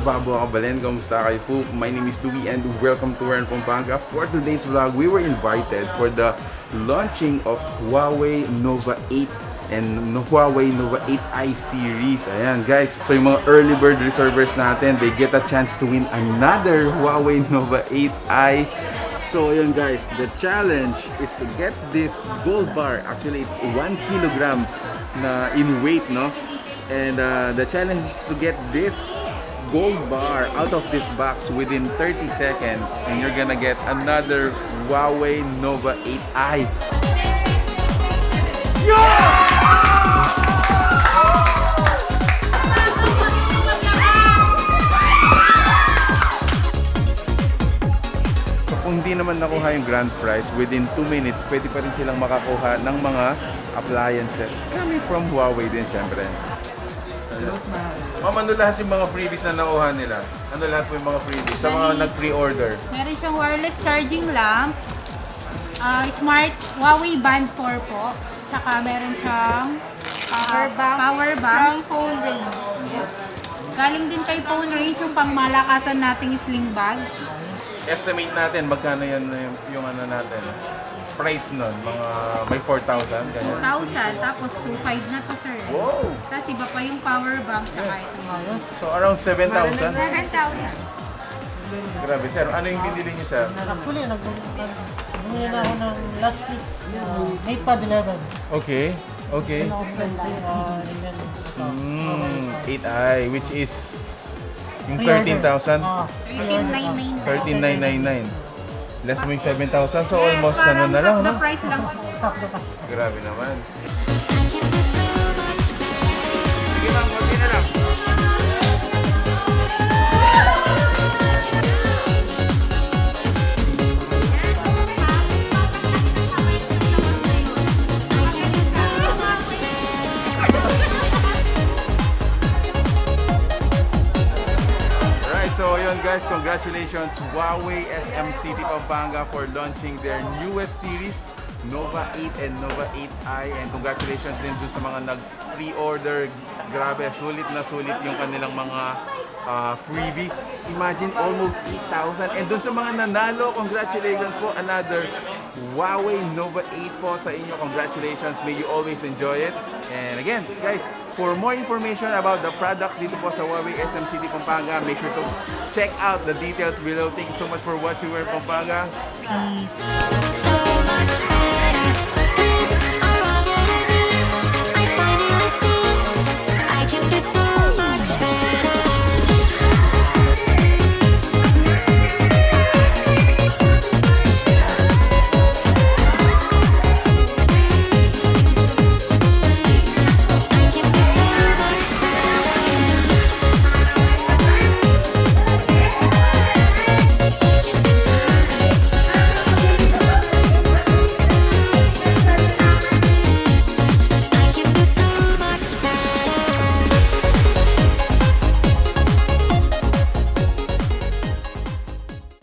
Babo Kabalen, kamusta kayo po? My name is Louie and welcome to Huawei Pampanga. For today's vlog, we were invited for the launching of Huawei Nova 8 and Huawei Nova 8i series. Ayan guys, so yung mga early bird reservers natin, they get a chance to win another Huawei Nova 8i. So yun guys, the challenge is to get this gold bar. Actually, it's 1 kilogram na in weight, no? And the challenge is to get this gold bar out of this box within 30 seconds. And you're gonna get another Huawei Nova 8i. Yeah! Kung di naman nakuha yung grand prize, within 2 minutes, pwede pa rin silang makakuha ng mga appliances. Coming from Huawei din, syempre. Ma'am, ano lahat yung mga freebies na nakuha nila? Ano lahat po yung mga freebies sa mga nag-pre-order? Meron siyang wireless charging lamp, smart Huawei Band 4 po, saka meron siyang power bank, phone range. Galing din kay phone range yung pangmalakasan nating sling bag. Estimate natin magkano yan yung ano natin, price nun, mga may 4,000 ganyan. 4,000, tapos 2,500 na to sir. Wow! Tapos iba pa yung power bank saka ito. So around 7,000? 7,000. Grabe sir, ano yung binili niyo sir? Actually, bumili na ako ng last week, May 11. Okay, okay. 8i, which is yung 13,000? 13,999. 13,999. Less mo yung 7,000, so almost ano na lang, no? The price lang. Grabe naman. Sige ma'am, konti na lang. So yun guys, congratulations Huawei SM City Pampanga for launching their newest series, Nova 8 and Nova 8i, and congratulations din dun sa mga nag-pre-order. Grabe, sulit na sulit yung kanilang mga freebies. Imagine almost 8,000, and dun sa mga nanalo, congratulations po, another Huawei Nova 8 po sa inyo. Congratulations, may you always enjoy it. And again guys, for more information about the products dito po sa Huawei SM City Pampanga, make sure to check out the details below. Thank you so much for watching Huawei Pampanga. Peace!